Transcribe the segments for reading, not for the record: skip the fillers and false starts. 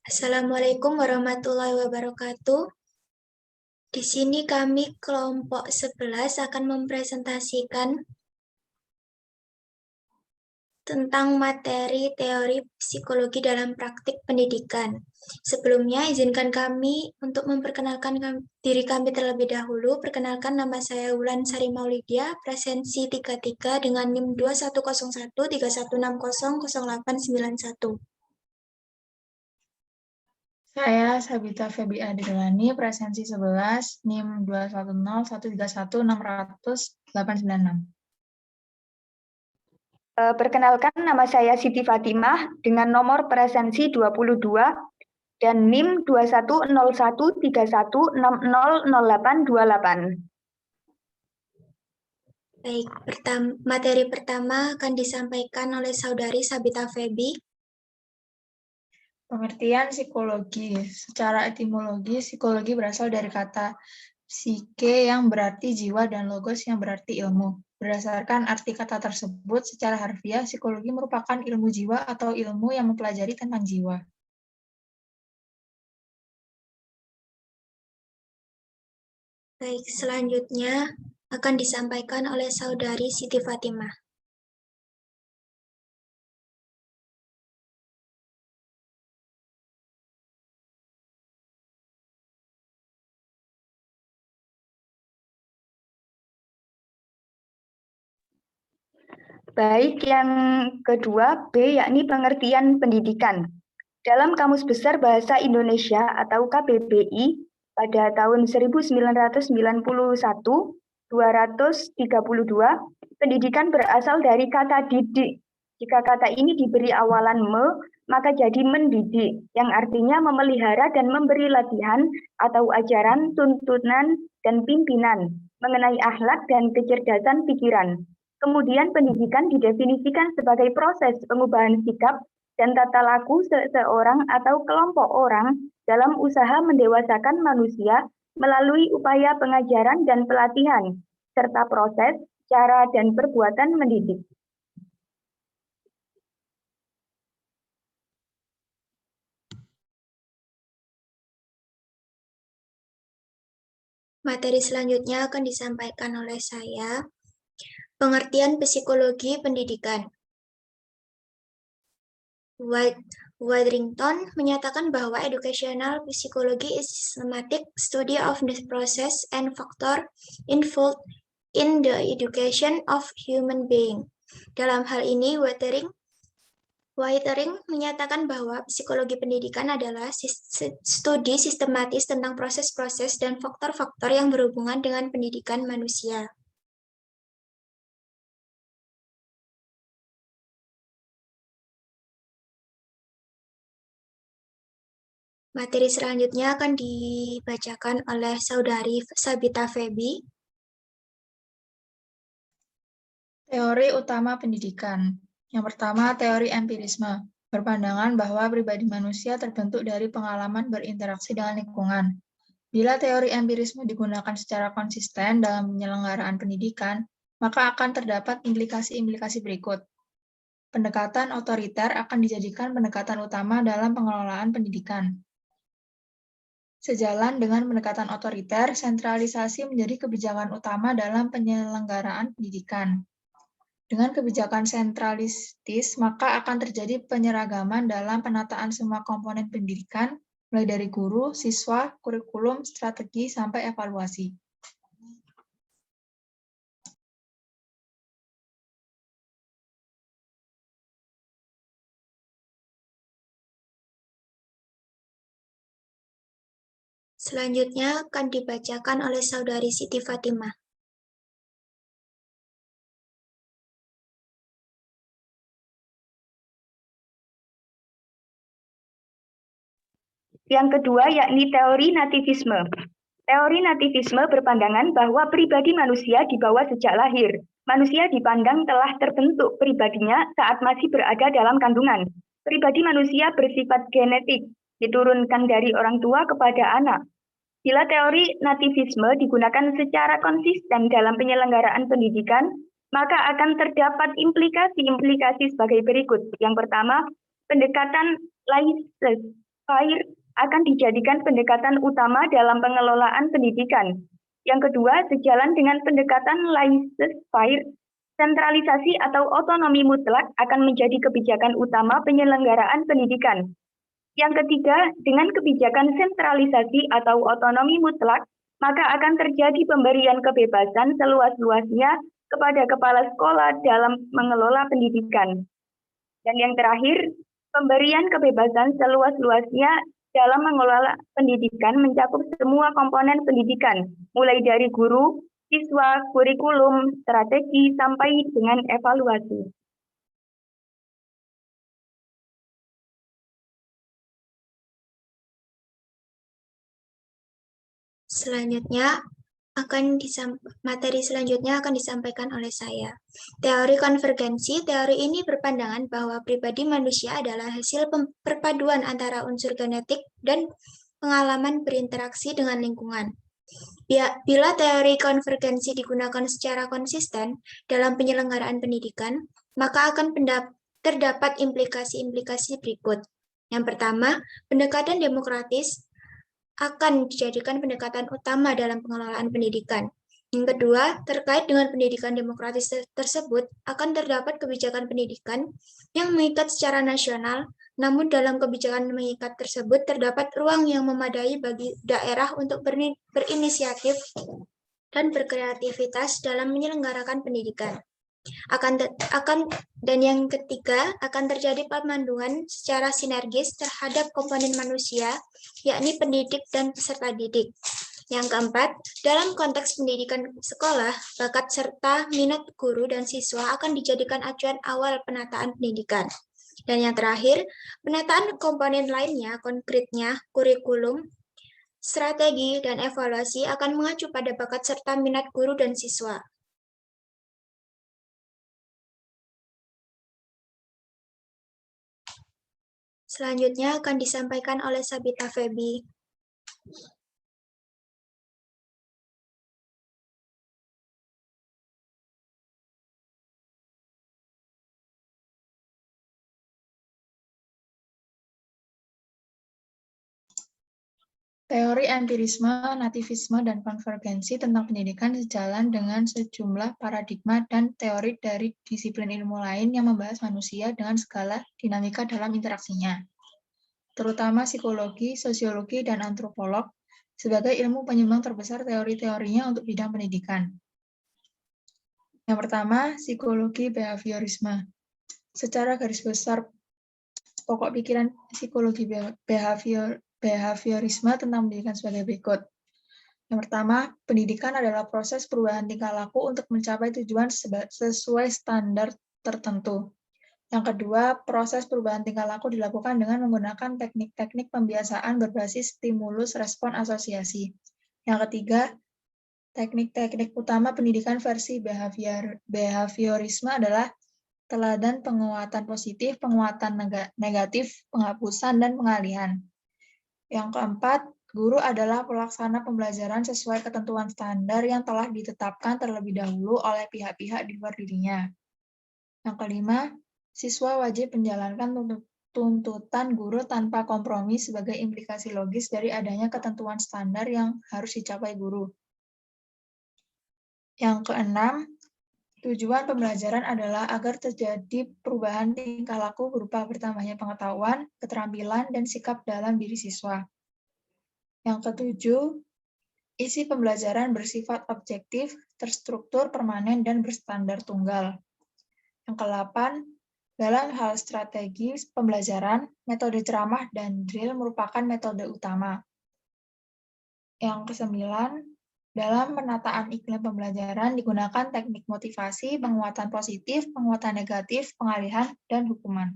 Assalamualaikum warahmatullahi wabarakatuh. Di sini kami kelompok 11 akan mempresentasikan tentang materi teori psikologi dalam praktik pendidikan. Sebelumnya, izinkan kami untuk memperkenalkan diri kami terlebih dahulu. Perkenalkan, nama saya Wulan Sari Maulidia, presensi 33 dengan NIM 210131600891. Saya Sabita Febi Adirlani, presensi 11, NIM 21013160896. Perkenalkan, nama saya Siti Fatimah dengan nomor presensi 22 dan NIM 210131600828. Baik, materi pertama akan disampaikan oleh Saudari Sabita Febi. Pengertian psikologi. Secara etimologi, psikologi berasal dari kata psike yang berarti jiwa dan logos yang berarti ilmu. Berdasarkan arti kata tersebut, secara harfiah, psikologi merupakan ilmu jiwa atau ilmu yang mempelajari tentang jiwa. Baik, selanjutnya akan disampaikan oleh Saudari Siti Fatimah. Baik, yang kedua B, yakni pengertian pendidikan. Dalam Kamus Besar Bahasa Indonesia atau KBBI pada tahun 1991-232, pendidikan berasal dari kata didik. Jika kata ini diberi awalan me, maka jadi mendidik, yang artinya memelihara dan memberi latihan atau ajaran, tuntunan, dan pimpinan mengenai akhlak dan kecerdasan pikiran. Kemudian pendidikan didefinisikan sebagai proses pengubahan sikap dan tata laku seseorang atau kelompok orang dalam usaha mendewasakan manusia melalui upaya pengajaran dan pelatihan, serta proses, cara, dan perbuatan mendidik. Materi selanjutnya akan disampaikan oleh saya. Pengertian psikologi pendidikan. Witherington menyatakan bahwa educational psychology is systematic study of the process and factor involved in the education of human being. Dalam hal ini, Withering menyatakan bahwa psikologi pendidikan adalah studi sistematis tentang proses-proses dan faktor-faktor yang berhubungan dengan pendidikan manusia. Materi selanjutnya akan dibacakan oleh Saudari Sabita Febi. Teori utama pendidikan. Yang pertama, teori empirisme. Berpandangan bahwa pribadi manusia terbentuk dari pengalaman berinteraksi dengan lingkungan. Bila teori empirisme digunakan secara konsisten dalam penyelenggaraan pendidikan, maka akan terdapat implikasi-implikasi berikut. Pendekatan otoriter akan dijadikan pendekatan utama dalam pengelolaan pendidikan. Sejalan dengan pendekatan otoriter, sentralisasi menjadi kebijakan utama dalam penyelenggaraan pendidikan. Dengan kebijakan sentralistis, maka akan terjadi penyeragaman dalam penataan semua komponen pendidikan, mulai dari guru, siswa, kurikulum, strategi, sampai evaluasi. Selanjutnya akan dibacakan oleh Saudari Siti Fatimah. Yang kedua yakni teori nativisme. Teori nativisme berpandangan bahwa pribadi manusia dibawa sejak lahir. Manusia dipandang telah terbentuk pribadinya saat masih berada dalam kandungan. Pribadi manusia bersifat genetik, diturunkan dari orang tua kepada anak. Bila teori nativisme digunakan secara konsisten dalam penyelenggaraan pendidikan, maka akan terdapat implikasi-implikasi sebagai berikut. Yang pertama, pendekatan laissez-faire akan dijadikan pendekatan utama dalam pengelolaan pendidikan. Yang kedua, sejalan dengan pendekatan laissez-faire, sentralisasi atau otonomi mutlak akan menjadi kebijakan utama penyelenggaraan pendidikan. Yang ketiga, dengan kebijakan sentralisasi atau otonomi mutlak, maka akan terjadi pemberian kebebasan seluas-luasnya kepada kepala sekolah dalam mengelola pendidikan. Dan yang terakhir, pemberian kebebasan seluas-luasnya dalam mengelola pendidikan mencakup semua komponen pendidikan, mulai dari guru, siswa, kurikulum, strategi, sampai dengan evaluasi. Selanjutnya, materi selanjutnya akan disampaikan oleh saya. Teori konvergensi. Teori ini berpandangan bahwa pribadi manusia adalah hasil perpaduan antara unsur genetik dan pengalaman berinteraksi dengan lingkungan. Bila teori konvergensi digunakan secara konsisten dalam penyelenggaraan pendidikan, maka akan terdapat implikasi-implikasi berikut. Yang pertama, pendekatan demokratis akan dijadikan pendekatan utama dalam pengelolaan pendidikan. Yang kedua, terkait dengan pendidikan demokratis tersebut, akan terdapat kebijakan pendidikan yang mengikat secara nasional, namun dalam kebijakan mengikat tersebut terdapat ruang yang memadai bagi daerah untuk berinisiatif dan berkreativitas dalam menyelenggarakan pendidikan. Dan yang ketiga, akan terjadi pemanduan secara sinergis terhadap komponen manusia, yakni pendidik dan peserta didik. Yang keempat, dalam konteks pendidikan sekolah, bakat serta minat guru dan siswa akan dijadikan acuan awal penataan pendidikan. Dan yang terakhir, penataan komponen lainnya, konkretnya kurikulum, strategi, dan evaluasi akan mengacu pada bakat serta minat guru dan siswa. Selanjutnya akan disampaikan oleh Sabita Febi. Teori empirisme, nativisme, dan konvergensi tentang pendidikan sejalan dengan sejumlah paradigma dan teori dari disiplin ilmu lain yang membahas manusia dengan segala dinamika dalam interaksinya, terutama psikologi, sosiologi, dan antropolog, sebagai ilmu penyumbang terbesar teori-teorinya untuk bidang pendidikan. Yang pertama, psikologi behaviorisme. Secara garis besar, pokok pikiran psikologi behaviorisme tentang pendidikan sebagai berikut. Yang pertama, pendidikan adalah proses perubahan tingkah laku untuk mencapai tujuan sesuai standar tertentu. Yang kedua, proses perubahan tingkah laku dilakukan dengan menggunakan teknik-teknik pembiasaan berbasis stimulus respon asosiasi. Yang ketiga, teknik-teknik utama pendidikan versi behaviorisme adalah teladan penguatan positif, penguatan negatif, penghapusan, dan pengalihan. Yang keempat, guru adalah pelaksana pembelajaran sesuai ketentuan standar yang telah ditetapkan terlebih dahulu oleh pihak-pihak di luar dirinya. Yang kelima, siswa wajib menjalankan tuntutan guru tanpa kompromi sebagai implikasi logis dari adanya ketentuan standar yang harus dicapai guru. Yang keenam, tujuan pembelajaran adalah agar terjadi perubahan tingkah laku berupa bertambahnya pengetahuan, keterampilan, dan sikap dalam diri siswa. Yang ketujuh, isi pembelajaran bersifat objektif, terstruktur, permanen, dan berstandar tunggal. Yang kedelapan, dalam hal strategi pembelajaran, metode ceramah dan drill merupakan metode utama. Yang kesembilan, dalam penataan iklim pembelajaran digunakan teknik motivasi, penguatan positif, penguatan negatif, pengalihan, dan hukuman.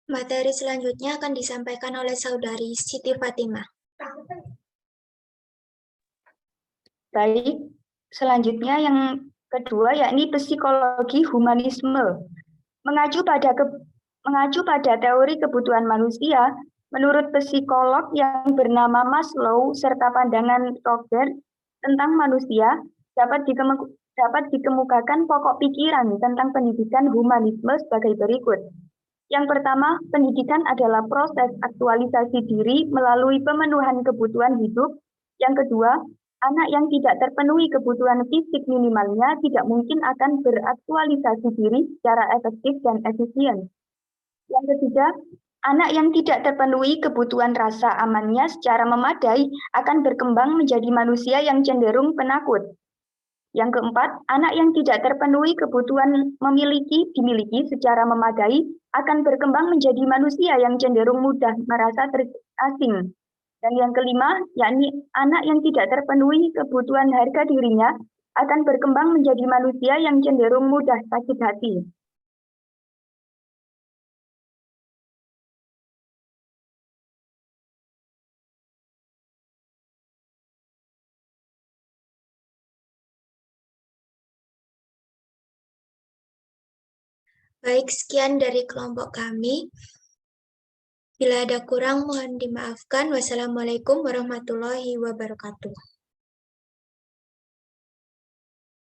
Materi selanjutnya akan disampaikan oleh Saudari Siti Fatimah. Baik, selanjutnya yang kedua yakni psikologi humanisme. Mengacu pada teori kebutuhan manusia, menurut psikolog yang bernama Maslow serta pandangan Roger tentang manusia, dapat dikemukakan pokok pikiran tentang pendidikan humanisme sebagai berikut. Yang pertama, pendidikan adalah proses aktualisasi diri melalui pemenuhan kebutuhan hidup. Yang kedua, anak yang tidak terpenuhi kebutuhan fisik minimalnya tidak mungkin akan beraktualisasi diri secara efektif dan efisien. Yang ketiga, anak yang tidak terpenuhi kebutuhan rasa amannya secara memadai akan berkembang menjadi manusia yang cenderung penakut. Yang keempat, anak yang tidak terpenuhi kebutuhan dimiliki secara memadai akan berkembang menjadi manusia yang cenderung mudah merasa terasing. Dan yang kelima, yakni anak yang tidak terpenuhi kebutuhan harga dirinya akan berkembang menjadi manusia yang cenderung mudah sakit hati. Baik, sekian dari kelompok kami. Bila ada kurang, mohon dimaafkan. Wassalamualaikum warahmatullahi wabarakatuh.